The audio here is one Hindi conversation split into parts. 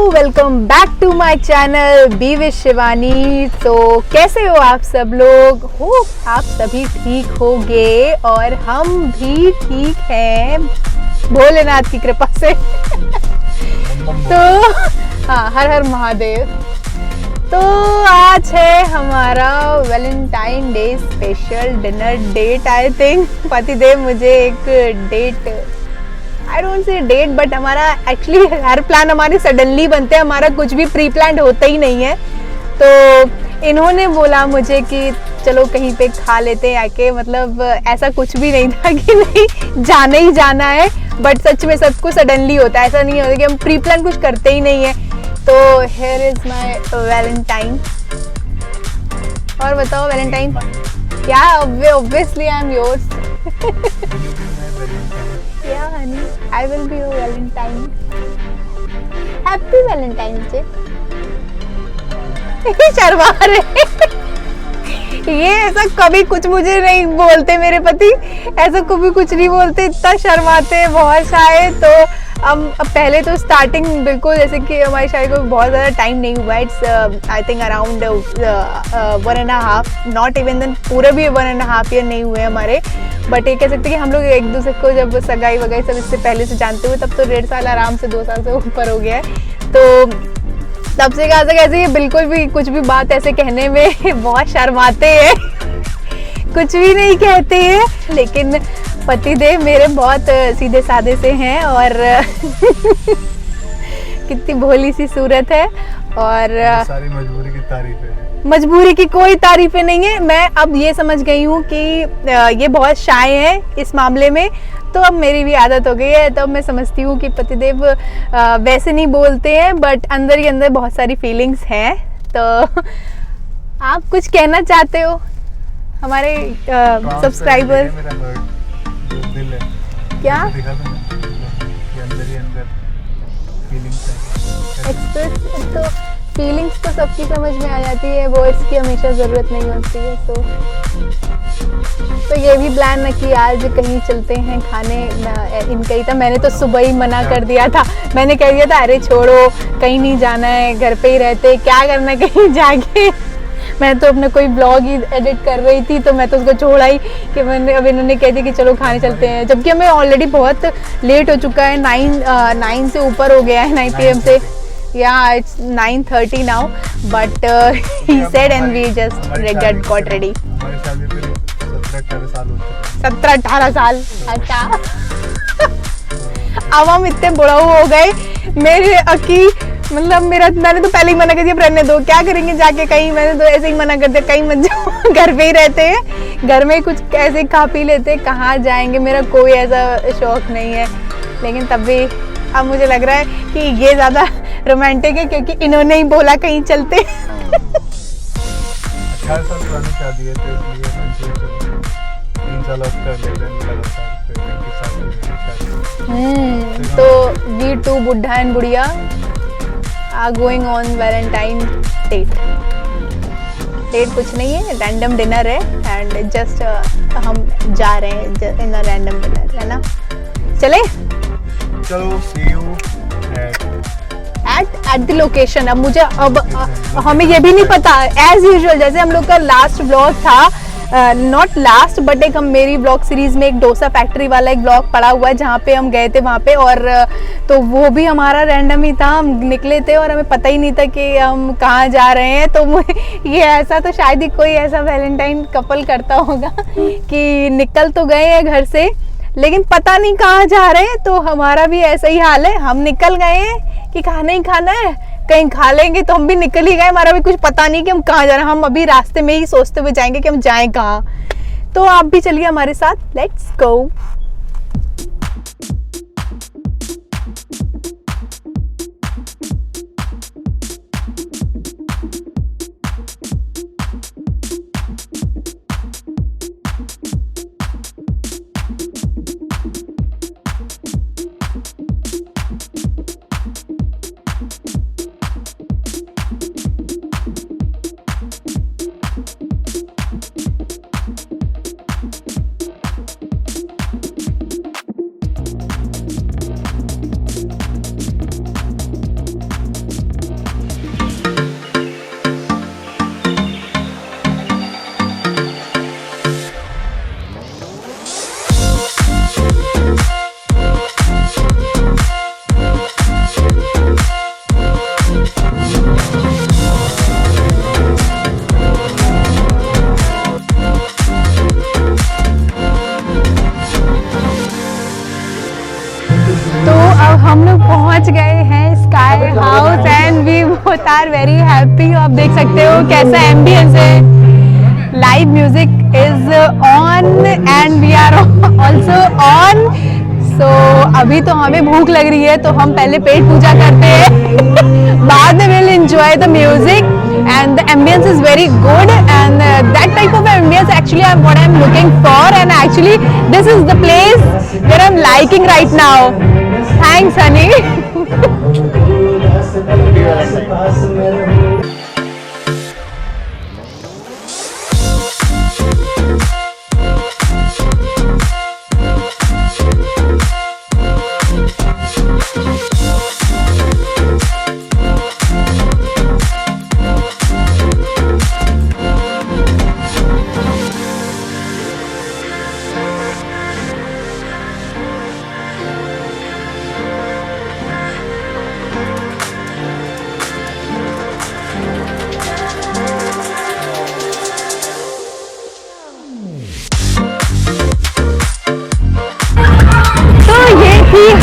Welcome back to my channel be with Shivani. तो कैसे हो आप सब लोग? होप आप सभी ठीक होंगे और हम भी ठीक हैं भोलेनाथ की कृपा से। तो हाँ, हर हर महादेव। तो आज है हमारा Valentine day special dinner date. I think पतिदेव मुझे एक date, I don't say date, but हमारा एक्चुअली हर प्लान हमारे सडनली बनते हैं, हमारा कुछ भी प्री प्लान होता ही नहीं है। तो इन्होंने बोला मुझे कि चलो कहीं पे खा लेते हैं आके, मतलब ऐसा कुछ भी नहीं था कि नहीं जाना ही जाना है, बट सच में सब कुछ सडनली होता है। ऐसा नहीं होता कि हम प्री प्लान कुछ करते ही नहीं है। तो हियर इज माय वैलेंटाइन। और बताओ वैलेंटाइन क्या? Obviously I am yours. Yeah, honey, I will be your Valentine. Happy Valentine's Day. Sharma रहे। ये ऐसा कभी कुछ मुझे नहीं बोलते मेरे पति, ऐसा कभी कुछ नहीं बोलते, इतना शर्माते, बहुत शाय। तो अब पहले तो स्टार्टिंग बिल्कुल जैसे कि हमारी शादी को बहुत ज़्यादा टाइम नहीं हुआ। It's I think around 1.5, not even then, पूरे भी 1.5 ईयर नहीं हुए हमारे। बट ये कह सकते कि हम लोग एक दूसरे को जब सगाई वगाई सब इससे पहले से जानते हुए, तब तो 1.5 साल आराम से, 2 साल से ऊपर हो गया है। तो तब से कहा था ऐसे, ये बिल्कुल भी कुछ भी बात ऐसे कहने में बहुत शर्माते हैं, कुछ भी नहीं कहते हैं। लेकिन पतिदेव मेरे बहुत सीधे साधे से हैं और कितनी भोली सी सूरत है। और सारी मजबूरी की तारीफ है। मजबूरी की कोई तारीफें नहीं है। मैं अब ये समझ गई हूँ कि ये बहुत शाय है इस मामले में, तो अब मेरी भी आदत हो गई है। तो अब मैं समझती हूँ कि पतिदेव वैसे नहीं बोलते हैं, बट अंदर ही अंदर बहुत सारी फीलिंग्स हैं। तो आप कुछ कहना चाहते हो हमारे सब्सक्राइबर? क्या एक्सप्रेस? तो फीलिंग्स तो सबकी समझ में आ जाती है, वर्ड्स की हमेशा ज़रूरत नहीं होती है। तो ये भी प्लान है कि आज कहीं चलते हैं खाने। इनका ही था, मैंने तो सुबह ही मना कर दिया था। मैंने कह दिया था अरे छोड़ो, कहीं नहीं जाना है, घर पे ही रहते, क्या करना है कहीं जाके। मैं तो अपना कोई ब्लॉग ही एडिट कर रही थी, तो मैं तो उसको छोड़ा ही कि मैंने, अब इन्होंने कह दिया कि चलो खाने चलते हैं, जबकि हमें ऑलरेडी बहुत लेट हो चुका है। 9 से ऊपर हो गया है, 9 PM से। Yeah, it's 9:30 now, but he said and we just got ready. 17-18 साल। अच्छा। अब हम इतने बुढ़ाऊ हो गए मेरे अकी, मतलब मैंने तो पहले ही मना कर दिया, रहने दो, क्या करेंगे जाके कहीं। मैंने तो ऐसे ही मना कर दिया, कहीं मत जाओ, घर पे ही रहते हैं, घर में ही कुछ ऐसे खा पी लेते, कहाँ जाएंगे। मेरा कोई ऐसा शौक नहीं है, लेकिन तब भी अब मुझे लग रहा है कि ये ज़्यादा रोमांटिक है, क्योंकि इन्होंने ही बोला कहीं चलते। 18 साल पुरानी शादी है, तो इसलिए 3 साल तो वी टू बुढ़ा एंड बुढ़िया are going on Valentine date. Date कुछ नहीं है, रैंडम डिनर है, एंड जस्ट हम जा रहे हैं इन अ रैंडम डिनर, है ना? चले चलो, सी यू एट द लोकेशन। अब मुझे हमें ये भी नहीं पता, एज यूजुअल जैसे हम लोग का लास्ट ब्लॉग था, नॉट लास्ट बट एक मेरी ब्लॉग सीरीज में एक डोसा फैक्ट्री वाला एक ब्लॉग पड़ा हुआ है, जहाँ पे हम गए थे वहाँ पे। और तो वो भी हमारा रैंडम ही था, हम निकले थे और हमें पता ही नहीं था कि हम कहाँ जा रहे हैं। तो ये ऐसा तो शायद ही कोई ऐसा वैलेंटाइन कपल करता होगा कि निकल तो गए हैं घर से, लेकिन पता नहीं कहाँ जा रहे हैं। तो हमारा भी ऐसा ही हाल है, हम निकल गए हैं कि खाना ही खाना है, कहीं खा लेंगे, तो हम भी निकल ही गए। हमारा भी कुछ पता नहीं कि हम कहाँ जा रहे हैं, हम अभी रास्ते में ही सोचते हुए जाएंगे कि हम जाएं कहाँ। तो आप भी चलिए हमारे साथ, let's go. house and we both are very happy. आप देख सकते हो कैसा एम्बियंस है. Live music is on and we are also on. So अभी तो हमें भूख लग रही है तो हम पहले पेट पूजा करते हैं. बाद में we'll enjoy the music and the ambience is very good and that type of ambience actually what I'm looking for and actually this is the place where I'm liking right now. Thanks honey.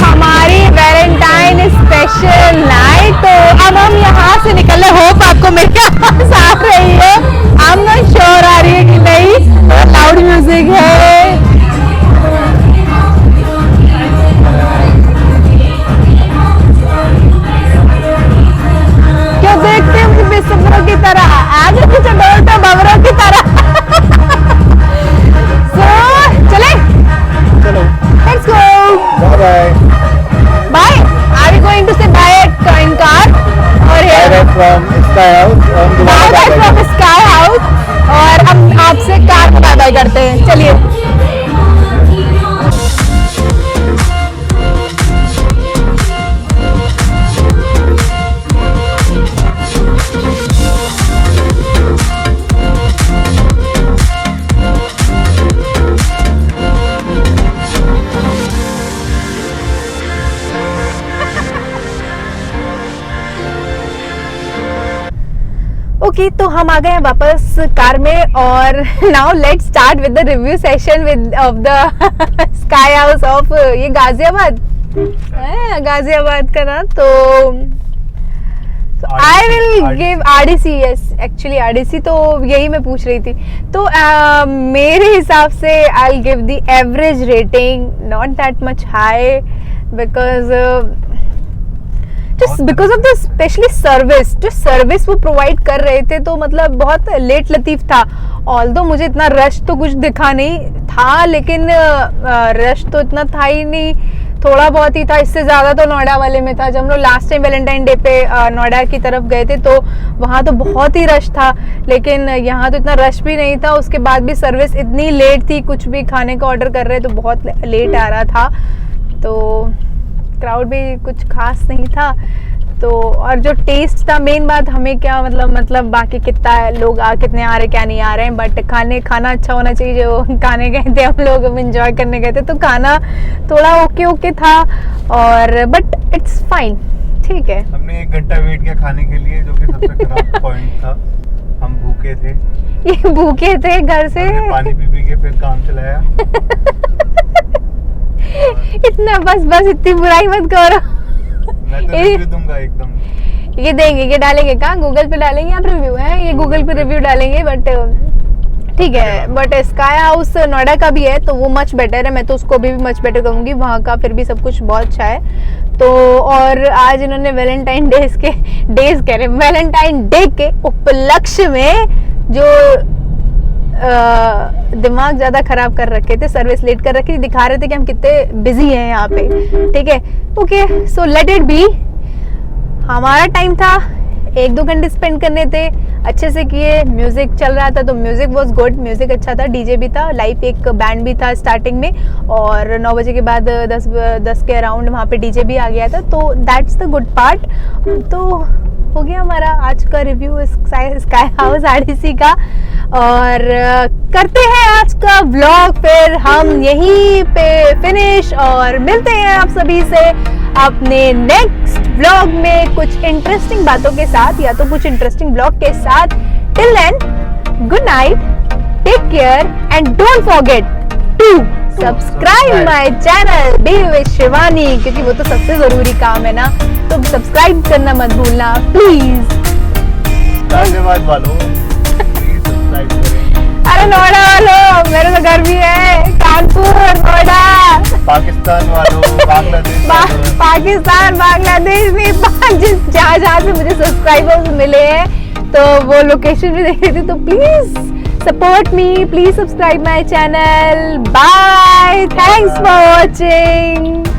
हमारी वैलेंटाइन स्पेशल नाइट. तो अब हम यहाँ से निकल रहे. होप आपको मेरी आवाज आ रही है. आई एम नॉट श्योर आ रही है कि नहीं. लाउड म्यूजिक है. क्या देखते हैं मुझे बेसब्रों की तरह. आगे पीछे दौड़ते बबरों की तरह. So, चले. Let's go. Bye bye. Bye. Are we going to say bye in car or here? Bye from Sky House. Bye from Sky House. और हम आपसे कार में बाय बाय करते हैं. चलिए. ओके तो हम आ गए हैं वापस कार में और now let's start with the review session with of the sky house of ये गाजियाबाद गाजियाबाद का ना. तो I will give RDC. Yes actually RDC तो यही मैं पूछ रही थी. तो मेरे हिसाब से I will give the average rating. Not that much high because of the specially service. जो सर्विस वो प्रोवाइड कर रहे थे तो मतलब बहुत लेट लतीफ था. ऑल्दो मुझे इतना रश तो कुछ दिखा नहीं था लेकिन रश तो इतना था ही नहीं. थोड़ा बहुत ही था. इससे ज़्यादा तो नोएडा वाले में था. जब हम लोग लास्ट टाइम वैलेंटाइन डे पे नोएडा की तरफ गए थे तो वहाँ तो बहुत ही रश था लेकिन यहाँ तो इतना रश भी नहीं था. उसके बाद भी सर्विस इतनी लेट थी. कुछ भी खाने का ऑर्डर कर रहे तो बहुत लेट आ रहा था. तो क्राउड भी कुछ खास नहीं था. तो और जो टेस्ट था मेन बात. हमें क्या मतलब बाकी कितना लोग कितने आ रहे क्या नहीं आ रहे हैं बट खाना अच्छा होना चाहिए. जो खाने गए थे हम लोग हम एंजॉय करने गए थे तो खाना थोड़ा ओके था और बट इट्स फाइन. ठीक है. हमने 1 घंटा वेट किया खाने के लिए जो कि सबसे खराब पॉइंट था. हम भूखे थे. ये भूखे थे घर से. पानी पी के फिर काम चलाया. इतना बस इतनी बुराई मत करो. मैं तो रिव्यू दूंगा एकदम. ये देंगे ये डालेंगे कहाँ गूगल पे डालेंगे आप रिव्यू है. ये गूगल पे रिव्यू डालेंगे बट ठीक है. बट स्काई हाउस नोएडा का भी है तो वो मच बेटर है. मैं तो उसको भी मच बेटर कहूँगी. वहाँ का फिर भी सब कुछ बहुत अच्छा है. तो और आज इन्होंने वैलेंटाइन डे के उपलक्ष्य में जो दिमाग ज़्यादा ख़राब कर रखे थे. सर्विस लेट कर रखी थी. दिखा रहे थे कि हम कितने बिजी हैं यहाँ पे. ठीक है. Okay so let it be. हमारा टाइम था 1-2 घंटे स्पेंड करने थे. अच्छे से किए. म्यूज़िक चल रहा था तो म्यूज़िक वॉज गुड. म्यूज़िक अच्छा था. डीजे भी था. लाइव एक बैंड भी था स्टार्टिंग में और 9 बजे के बाद 10 के अराउंड वहाँ पे डीजे भी आ गया था. तो दैट्स द गुड पार्ट. तो हो गया हमारा आज का रिव्यू स्काई हाउस आरडीसी का. और करते हैं आज का व्लॉग फिर हम यहीं पे फिनिश और मिलते हैं आप सभी से अपने नेक्स्ट व्लॉग में कुछ इंटरेस्टिंग बातों के साथ या तो कुछ इंटरेस्टिंग व्लॉग के साथ. Till then good night. Take care and don't forget to subscribe my channel be with Shivani, क्योंकि वो तो सबसे जरूरी काम है ना, तो सब्सक्राइब करना मत भूलना प्लीज। धन्यवाद वालों, प्लीज सब्सक्राइब करें। अरे नोएडा वालों, मेरे तो घर भी है, कानपुर, नोएडा। पाकिस्तान वालों, बांग्लादेश वालों, पाकिस्तान, बांग्लादेश, नेपाल, जहाँ जहाँ से मुझे सब्सक्राइबर्स मिले हैं, तो वो लोकेशन भी देख रही थी, तो please support me, please subscribe my channel. Bye, thanks for watching.